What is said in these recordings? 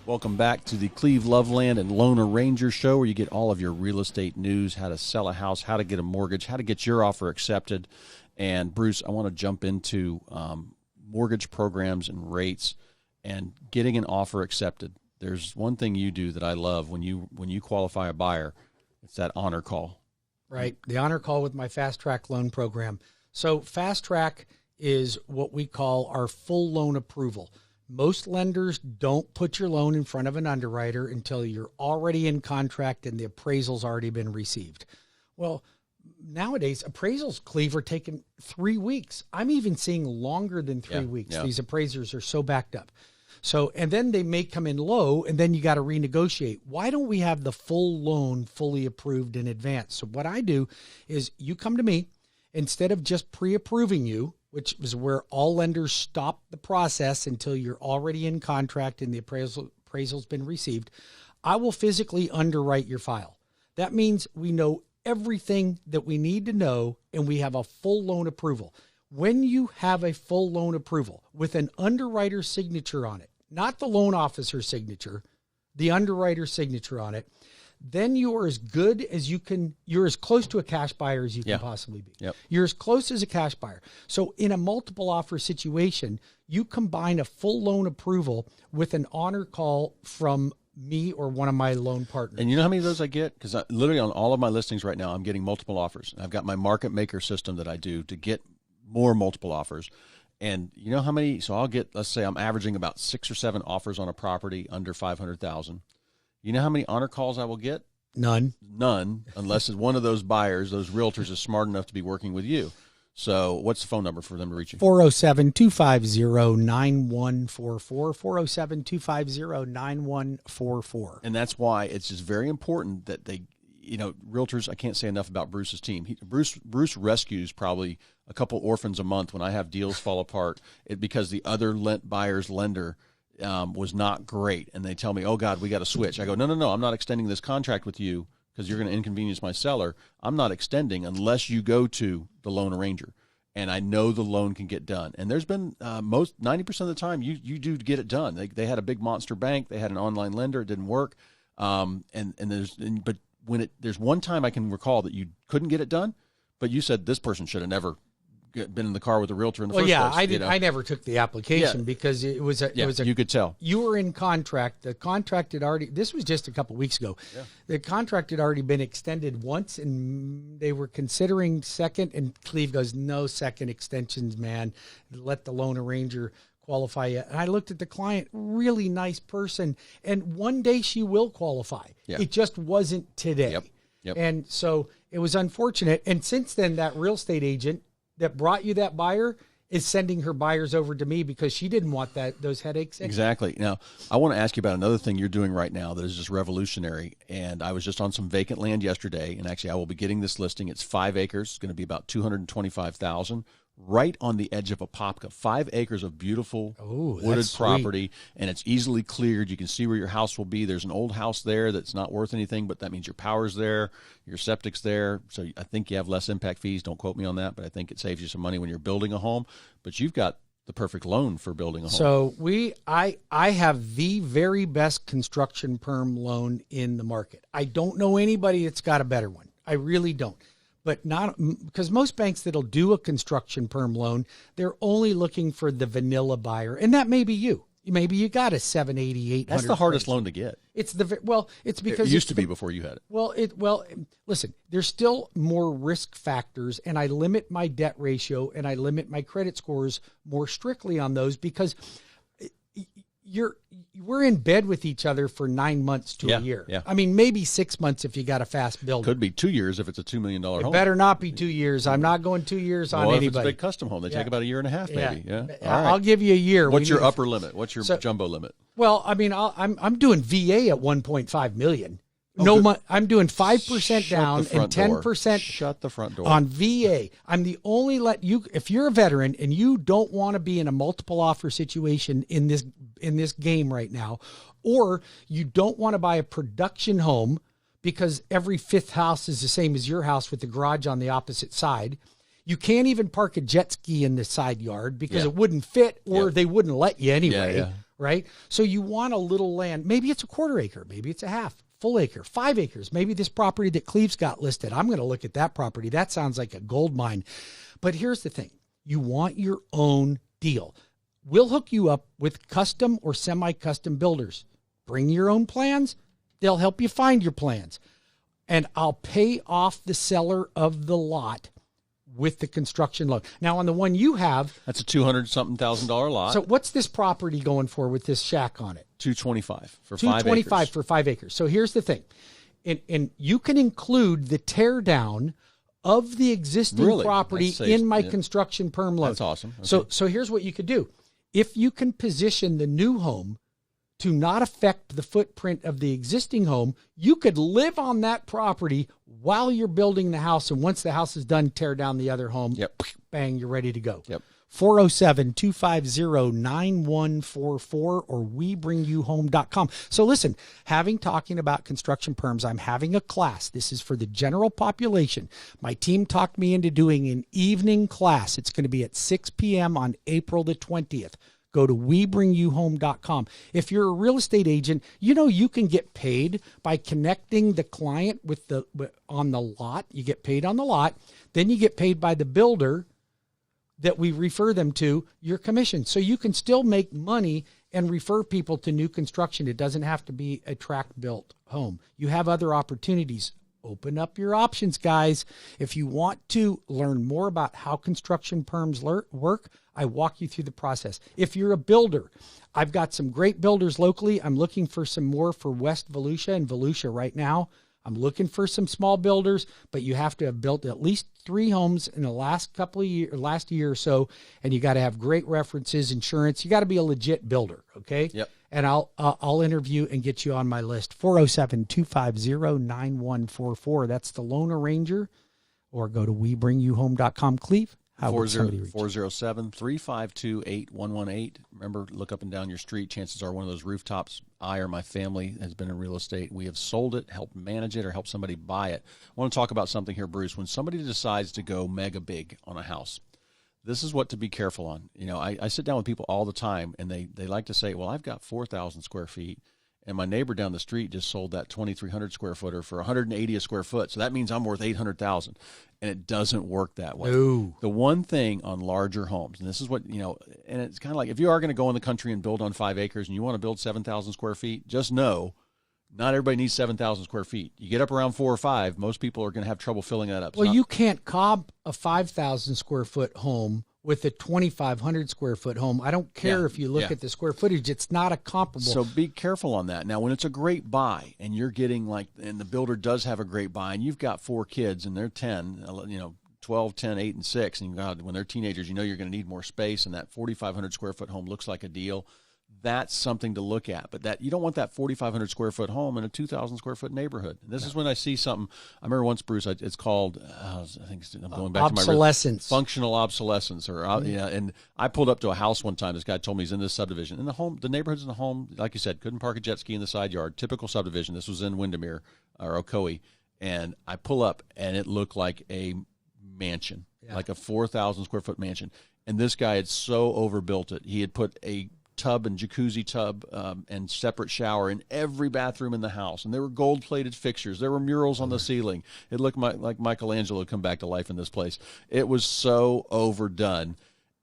Welcome back to the Cleve, Loveland, and Loan Arranger show, where you get all of your real estate news, how to sell a house, how to get a mortgage, how to get your offer accepted. And, Bruce, I want to jump into mortgage programs and rates and getting an offer accepted. There's one thing you do that I love when you qualify a buyer. It's that honor call. Right, the honor call with my Fast Track loan program. So Fast Track is what we call our full loan approval. Most lenders don't put your loan in front of an underwriter until you're already in contract and the appraisal's already been received. Well, nowadays, appraisals, Cleve, are taking 3 weeks. I'm even seeing longer than 3 weeks. Yeah. These appraisers are so backed up. So, and then they may come in low, and then you got to renegotiate. Why don't we have the full loan fully approved in advance? So what I do is you come to me, instead of just pre-approving you, which is where all lenders stop the process until you're already in contract and the appraisal's been received, I will physically underwrite your file. That means we know everything that we need to know, and we have a full loan approval. When you have a full loan approval with an underwriter's signature on it, not the loan officer's signature, the underwriter's signature on it, then you are as good as you can. You're as close to a cash buyer as you can possibly be. Yep. You're as close as a cash buyer. So in a multiple offer situation, you combine a full loan approval with an honor call from me or one of my loan partners. And you know how many of those I get? Because literally on all of my listings right now, I'm getting multiple offers. I've got my market maker system that I do to get more multiple offers. And you know how many? So I'll get, let's say I'm averaging about 6 or 7 offers on a property under $500,000. You know how many honor calls I will get? None, unless it's one of those buyers, those realtors, is smart enough to be working with you. So what's the phone number for them to reach you? 407-250-9144, 407-250-9144. And that's why it's just very important that they, realtors, I can't say enough about Bruce's team. Bruce rescues probably a couple orphans a month when I have deals fall apart because the other buyer's lender was not great, and they tell me, oh God, we got to switch. I go, no, I'm not extending this contract with you because you're going to inconvenience my seller. I'm not extending unless you go to the loan arranger, and I know the loan can get done. And there's been 90% of the time you do get it done. They had a big monster bank, they had an online lender, it didn't work, but there's one time I can recall that you couldn't get it done, but you said this person should have never been in the car with a realtor in the first place. I did. I never took the application because it was you could tell you were in contract. The contract had already. This was just a couple of weeks ago. Yeah. The contract had already been extended once, and they were considering second. And Cleve goes, "No second extensions, man. Let the loan arranger qualify you." And I looked at the client, really nice person, and one day she will qualify. Yeah. It just wasn't today. Yep. And so it was unfortunate. And since then, that real estate agent that brought you that buyer is sending her buyers over to me because she didn't want those headaches. Exactly. Now, I want to ask you about another thing you're doing right now that is just revolutionary. And I was just on some vacant land yesterday, and actually I will be getting this listing. It's 5 acres. It's going to be about $225,000. Right on the edge of Apopka, 5 acres of beautiful wooded property, and it's easily cleared. You can see where your house will be. There's an old house there that's not worth anything, but that means your power's there, your septic's there. So I think you have less impact fees. Don't quote me on that, but I think it saves you some money when you're building a home. But you've got the perfect loan for building a home. So I have the very best construction perm loan in the market. I don't know anybody that's got a better one. I really don't. But not because most banks that'll do a construction perm loan, they're only looking for the vanilla buyer, and that may be you. Maybe you got a 780, 800. That's the hardest loan to get. It's because it used to be before you had it. Listen, there's still more risk factors, and I limit my debt ratio and I limit my credit scores more strictly on those because we're in bed with each other for 9 months to a year. Yeah. I mean, maybe 6 months if you got a fast build. Could be 2 years if it's a $2 million home. It better not be 2 years. I'm not going 2 years on anybody. If it's a big custom home, they take about a year and a half, maybe. Yeah. All right. I'll give you a year. What's your upper limit? What's your jumbo limit? Well, I mean, I'm doing VA at 1.5 million. I'm doing 5% down and 10%. Shut the front door on VA. I'm the only if you're a veteran and you don't want to be in a multiple offer situation in this game right now, or you don't want to buy a production home because every fifth house is the same as your house with the garage on the opposite side. You can't even park a jet ski in the side yard because it wouldn't fit, or they wouldn't let you anyway, right? So you want a little land. Maybe it's a quarter acre. Maybe it's a half, full acre, 5 acres. Maybe this property that Cleve's got listed, I'm going to look at that property. That sounds like a gold mine. But here's the thing. You want your own deal. We'll hook you up with custom or semi-custom builders. Bring your own plans. They'll help you find your plans. And I'll pay off the seller of the lot with the construction loan. Now, on the one you have, that's a $200,000 lot. So what's this property going for with this shack on it? $225 for 5 acres. $225 for 5 acres. So here's the thing. And you can include the tear down of the existing property in my construction perm loan. That's awesome. Okay. So here's what you could do. If you can position the new home to not affect the footprint of the existing home, you could live on that property while you're building the house. And once the house is done, tear down the other home. Yep. Bang, you're ready to go. Yep. 407-250-9144 or WeBringYouHome.com. So listen, talking about construction perms, I'm having a class. This is for the general population. My team talked me into doing an evening class. It's going to be at 6 p.m. on April the 20th. Go to WeBringYouHome.com. If you're a real estate agent, you can get paid by connecting the client on the lot. You get paid on the lot. Then you get paid by the builder that we refer them to, your commission. So you can still make money and refer people to new construction. It doesn't have to be a tract-built home. You have other opportunities. Open up your options, guys. If you want to learn more about how construction perms work, I walk you through the process. If you're a builder, I've got some great builders locally. I'm looking for some more for West Volusia and Volusia right now. I'm looking for some small builders, but you have to have built at least 3 homes in the last year or so, and you got to have great references, insurance. You got to be a legit builder, okay? Yep. And I'll interview and get you on my list. 407-250-9144. That's the Loan Arranger, or go to WeBringYouHome.com. Cleve, how would somebody reach? 407-352-8118. Remember, look up and down your street. Chances are one of those rooftops, I or my family has been in real estate. We have sold it, helped manage it, or helped somebody buy it. I want to talk about something here, Bruce. When somebody decides to go mega big on a house, this is what to be careful on. I sit down with people all the time, and they like to say, well, I've got 4,000 square feet, and my neighbor down the street just sold that 2,300 square footer for 180 a square foot. So that means I'm worth 800,000. And it doesn't work that way. No. The one thing on larger homes, and this is what, and it's kind of like if you are going to go in the country and build on 5 acres and you want to build 7,000 square feet, just know not everybody needs 7,000 square feet. You get up around 4 or 5, most people are going to have trouble filling that up. Well, you can't cob a 5,000 square foot home with a 2,500 square foot home. I don't care if you look at the square footage. It's not a comparable. So be careful on that. Now, when it's a great buy and you're getting and the builder does have a great buy and you've got 4 kids and they're 10, 12, 10, 8, and 6, and when they're teenagers, you're going to need more space, and that 4,500 square foot home looks like a deal. That's something to look at. But that you don't want that 4,500 square foot home in a 2,000 square foot neighborhood. And this is when I see something. I remember once, Bruce, it's called, I think I'm going back obsolescence. To my functional obsolescence. And I pulled up to a house one time. This guy told me he's in this subdivision. And the neighborhood's in the home, like you said, couldn't park a jet ski in the side yard. Typical subdivision. This was in Windermere or Ocoee. And I pull up, and it looked like a mansion, like a 4,000 square foot mansion. And this guy had so overbuilt it. He had put a tub and jacuzzi tub and separate shower in every bathroom in the house, and there were gold-plated fixtures. There were murals on the ceiling. It looked like Michelangelo had come back to life in this place. It was so overdone,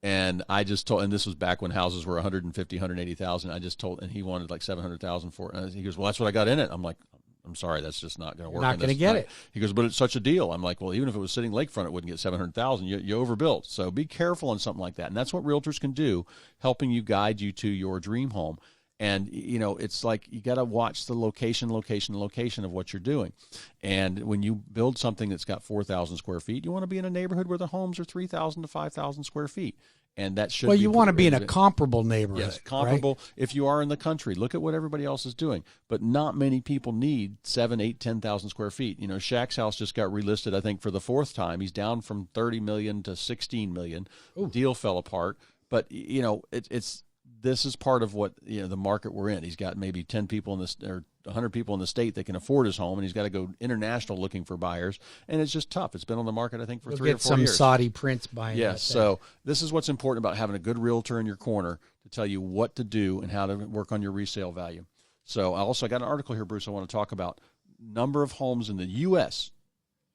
and I just told. And this was back when houses were 150, 180,000. I just told, and he wanted like 700,000 for it. And he goes, "Well, that's what I got in it." I'm like, I'm sorry, that's just not going to work. You're not going to get it. He goes, but it's such a deal. I'm like, well, even if it was sitting lakefront, it wouldn't get 700,000. You overbuilt. So be careful on something like that. And that's what realtors can do, helping you guide you to your dream home. And, it's like you got to watch the location of what you're doing. And when you build something that's got 4,000 square feet, you want to be in a neighborhood where the homes are 3,000 to 5,000 square feet. And that should you want to be in a comparable neighborhood. Yes, comparable. Right? If you are in the country, look at what everybody else is doing. But not many people need 7, 8, 10,000 square feet. Shaq's house just got relisted, I think, for the 4th time. He's down from 30 million to 16 million. Ooh. The deal fell apart. But this is part of what the market we're in. He's got maybe 10 people in this, or 100 people in the state that can afford his home, and he's got to go international looking for buyers, and it's just tough. It's been on the market, I think, for 3 or 4 years. Get some Saudi prince buying. Yes, so this is what's important about having a good realtor in your corner to tell you what to do and how to work on your resale value. So I got an article here, Bruce, I want to talk about. Number of homes in the U.S.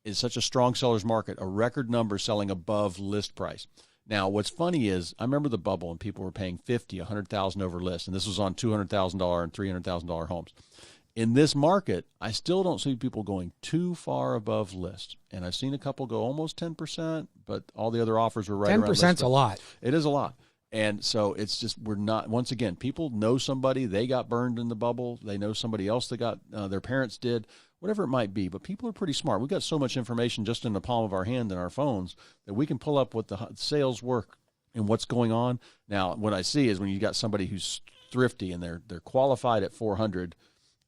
is such a strong seller's market, a record number selling above list price. Now, what's funny is I remember the bubble and people were paying $50,000, $100,000 over list, and this was on $200,000 and $300,000 homes. In this market, I still don't see people going too far above list, and I've seen a couple go almost 10%, but all the other offers were right around list. 10%'s a lot. It is a lot. And so it's just, we're not, once again, people know somebody, they got burned in the bubble. They know somebody else that got, their parents did, whatever it might be. But people are pretty smart. We've got so much information just in the palm of our hand and our phones that we can pull up what the sales work and what's going on. Now, what I see is when you got somebody who's thrifty and they're qualified at 400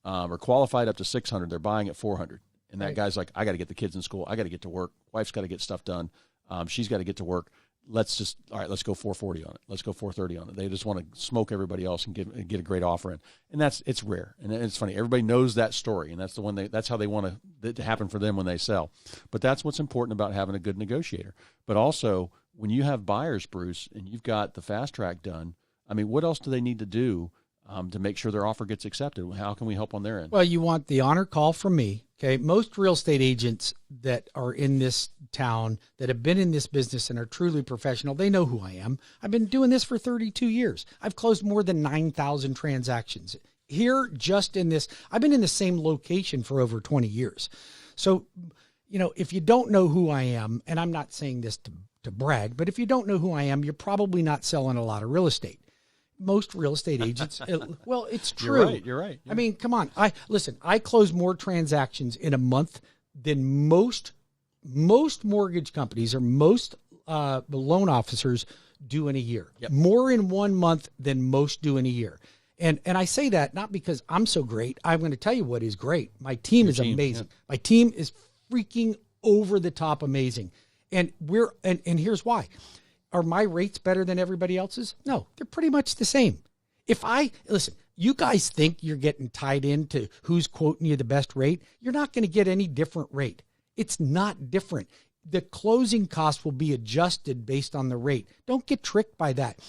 or qualified up to 600, they're buying at 400. And that guy's like, I got to get the kids in school. I got to get to work. Wife's got to get stuff done. She's got to get to work. Let's go 440 on it. Let's go 430 on it. They just want to smoke everybody else and get a great offer in. And it's rare. And it's funny. Everybody knows that story. And that's the one that's how they want it to happen for them when they sell. But that's what's important about having a good negotiator. But also when you have buyers, Bruce, and you've got the fast track done, I mean, what else do they need to do to make sure their offer gets accepted? How can we help on their end? Well, you want the honor call from me. Okay. Most real estate agents that are in this town that have been in this business and are truly professional, they know who I am. I've been doing this for 32 years. I've closed more than 9,000 transactions here just in this. I've been in the same location for over 20 years. So, if you don't know who I am, and I'm not saying this to brag, but if you don't know who I am, you're probably not selling a lot of real estate. Most real estate agents, well, it's true. You're right. I mean, come on. I close more transactions in a month than most mortgage companies or most loan officers do in a year. Yep. More in 1 month than most do in a year. And I say that not because I'm so great. I'm going to tell you what is great. My team is amazing. Yeah. My team is freaking over the top amazing. And and here's why. Are my rates better than everybody else's? No, they're pretty much the same. Listen, you guys think you're getting tied into who's quoting you the best rate. You're not going to get any different rate. It's not different. The closing cost will be adjusted based on the rate. Don't get tricked by that.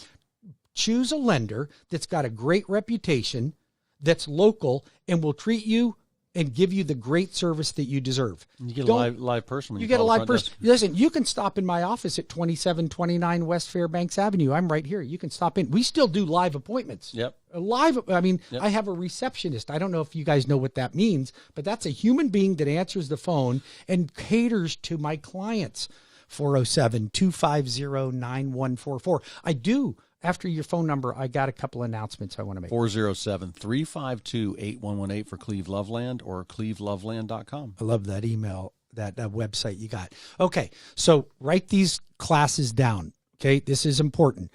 Choose a lender that's got a great reputation, that's local, and will treat you and give you the great service that you deserve. You get a live person. You get a live person. Listen, you can stop in my office at 2729 West Fairbanks Avenue. I'm right here. You can stop in. We still do live appointments. Yep. Yep. I have a receptionist. I don't know if you guys know what that means, but that's a human being that answers the phone and caters to my clients. 407-250-9144. I do. After your phone number, I got a couple announcements I want to make. 407-352-8118 for Cleve Loveland or cleveloveland.com. I love that email, that website you got. Okay, so write these classes down. Okay, this is important.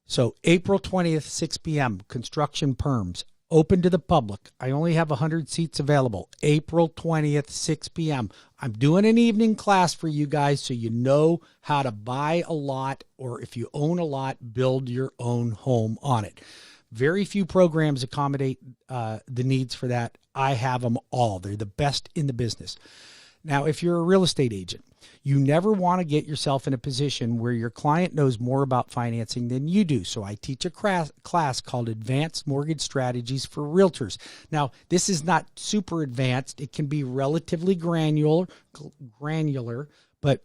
So April 20th, 6 p.m., construction perms, open to the public. I only have 100 seats available. April 20th, 6 p.m. I'm doing an evening class for you guys so you know how to buy a lot, or if you own a lot, build your own home on it. Very few programs accommodate the needs for that. I have them all. They're the best in the business. Now, if you're a real estate agent, you never want to get yourself in a position where your client knows more about financing than you do. So I teach a class called Advanced Mortgage Strategies for Realtors. Now, this is not super advanced. It can be relatively granular, but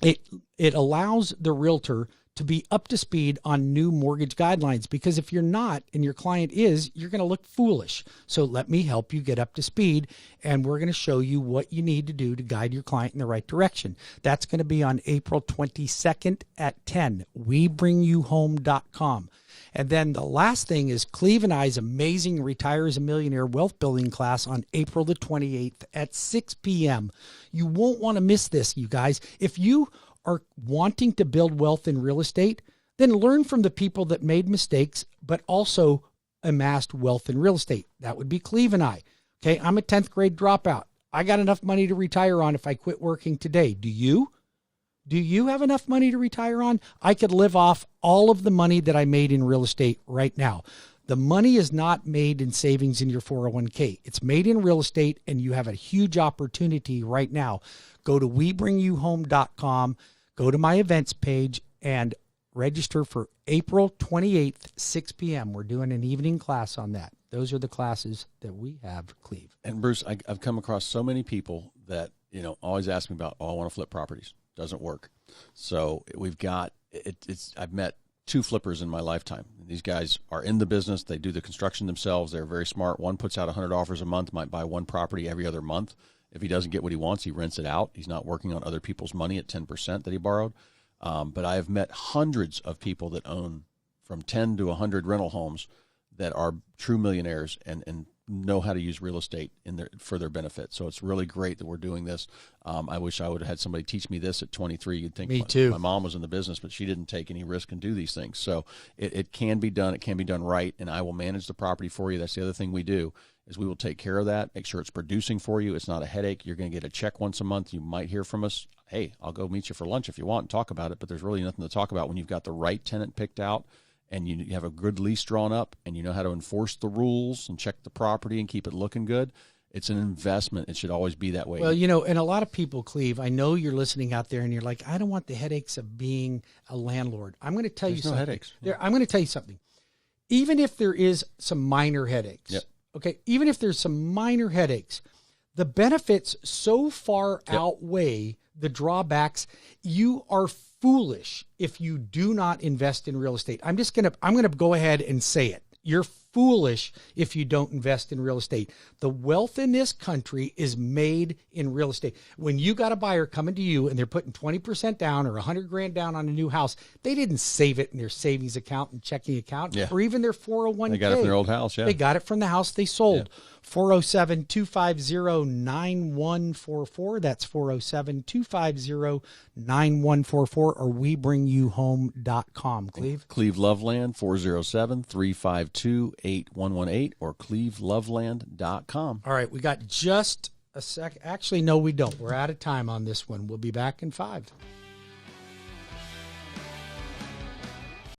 it allows the realtor to be up to speed on new mortgage guidelines, because if you're not and your client is, you're going to look foolish. So let me help you get up to speed, and we're going to show you what you need to do to guide your client in the right direction. That's going to be on April 22nd at 10, webringyouhome.com. And then the last thing is Cleve and I's amazing Retire as a Millionaire wealth building class on April the 28th at 6 p.m. You won't want to miss this, you guys. If you are wanting to build wealth in real estate, then learn from the people that made mistakes, but also amassed wealth in real estate. That would be Cleve and I. Okay, I'm a 10th grade dropout. I got enough money to retire on if I quit working today. Do you? Do you have enough money to retire on? I could live off all of the money that I made in real estate right now. The money is not made in savings in your 401k. It's made in real estate, and you have a huge opportunity right now. Go to WeBringYouHome.com, go to my events page, and register for April 28th, 6 p.m. We're doing an evening class on that. Those are the classes that we have, Cleve. And Bruce, I've come across so many people that, always ask me about, I want to flip properties. Doesn't work. So we've got, I've met 2 flippers in my lifetime. These guys are in the business. They do the construction themselves. They're very smart. One puts out 100 offers a month, might buy one property every other month. If he doesn't get what he wants, he rents it out. He's not working on other people's money at 10% that he borrowed. But I have met hundreds of people that own from 10 to 100 rental homes that are true millionaires and know how to use real estate for their benefit. So it's really great that we're doing this. I wish I would have had somebody teach me this at 23. You'd think me too. My mom was in the business, but she didn't take any risk and do these things. So it can be done. It can be done right, and I will manage the property for you. That's the other thing we do is we will take care of that, make sure it's producing for you. It's not a headache. You're going to get a check once a month. You might hear from us, hey, I'll go meet you for lunch if you want and talk about it, but there's really nothing to talk about when you've got the right tenant picked out and you have a good lease drawn up and you know how to enforce the rules and check the property and keep it looking good. It's an investment. It should always be that way. Well, and a lot of people, Cleve, I know you're listening out there and you're like, I don't want the headaches of being a landlord. I'm going to tell you something. Headaches. I'm going to tell you something. Even if there is some minor headaches, okay, even if there's some minor headaches, the benefits so far outweigh the drawbacks. You are foolish if you do not invest in real estate. I'm going to go ahead and say it. You're foolish if you don't invest in real estate. The wealth in this country is made in real estate. When you got a buyer coming to you and they're putting 20% down or $100,000 down on a new house, they didn't save it in their savings account and checking account or even their 401k. They got it from their old house. Yeah. They got it from the house they sold. 407-250-9144. That's 407-250-9144 or WeBringYouHome.com. Cleve? Cleve Loveland, 407-352-8118 or CleveLoveland.com. All right, we got just a sec. Actually, no, we don't. We're out of time on this one. We'll be back in 5.